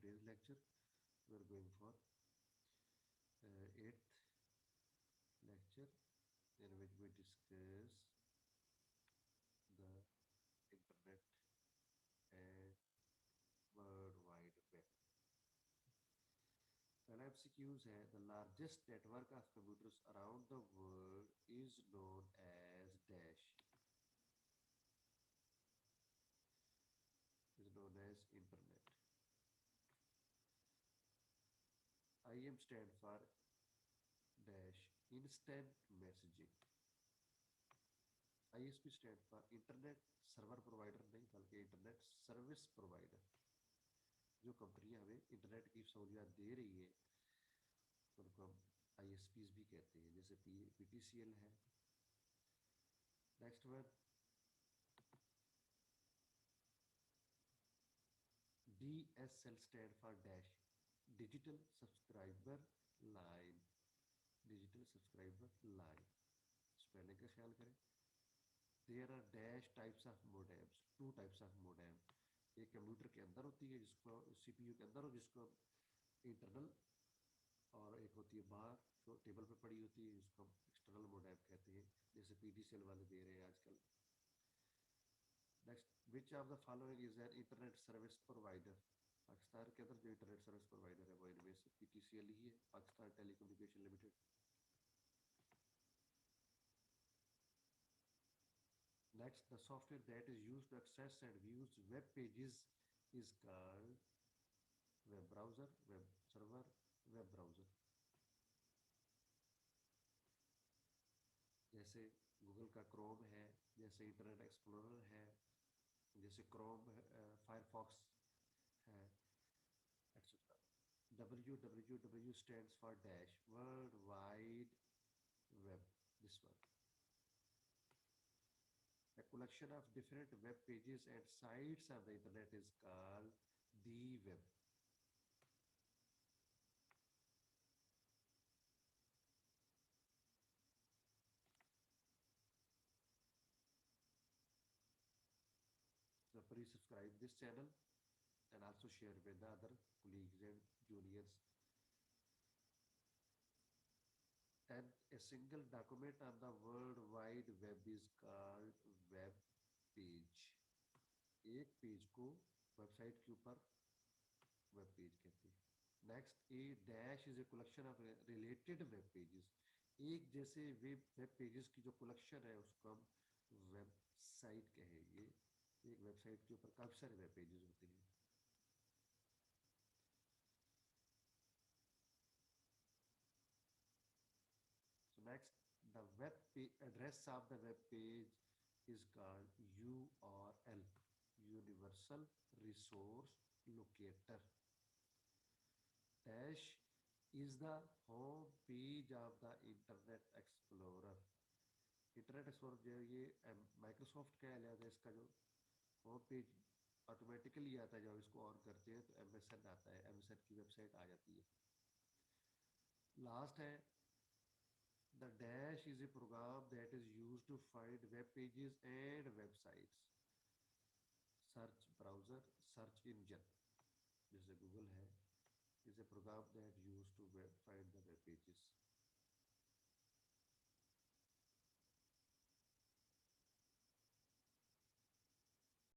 today's lecture. We are going for eighth lecture in which we discuss the internet and World Wide Web. पहला MCQs है the largest network of computers around the world is known as dash is known as internet. IM stand for dash instant messaging. ISP stand for internet server provider नहीं बल्कि internet service provider. जो कंपनियां हमें internet की सहूलियत दे रही है उनको हम ISPs भी कहते हैं, जैसे PTCL है. Next one DSL stand for dash digital subscriber line. Digital subscriber line spelling का ख्याल करें. There are dash types of modems. Two types of modem. एक कंप्यूटर के अंदर होती है जिसको CPU के अंदर हो, जिसको इंटरनल, और एक होती है बाहर जो टेबल पे पड़ी होती है जिसको हम एक्सटर्नल मोडेम कहते हैं, जैसे PTCL वाले दे रहे हैं आजकल. Next, which of the following is an internet service provider. Pakistan के अंदर जो इंटरनेट सर्विस प्रोवाइडर है वो इनमें से PTCL ही है, Pakistan telecommunication limited. Next, the software that is used to access and views web pages is called web browser, web server, web browser. जैसे Google का क्रोम है, जैसे इंटरनेट एक्सप्लोरर है, जैसे क्रोम फायरफॉक्स है, etc. www stands for dash world wide web. This one. A collection of different web pages and sites on the internet is called the web. So please subscribe this channel and also share with the other colleagues and juniors. And a single document on the World Wide Web is called web page. एक page को website के ऊपर web page कहते हैं. Next, A dash is a collection of related web pages. एक जैसे web pages की जो कलेक्शन है उसको हम वेबसाइट कहेंगे. एक वेबसाइट के ऊपर काफी सारे वेब पेजेस होते हैं. So next, the address of the web page is called URL, Universal Resource Locator. Dash is the home page of the Internet Explorer. Internet explorer जो है ये माइक्रोसॉफ्ट का लिहाजा इसका जो होम पेज ऑटोमेटिकली आता है. जब इसको ऑन करते हैं तो MSN आता है, MSN की वेबसाइट आ जाती है. लास्ट है, the dash is a program that is used to find web pages and websites. Search browser, search engine, जैसे Google है, is a program that used to find the web pages.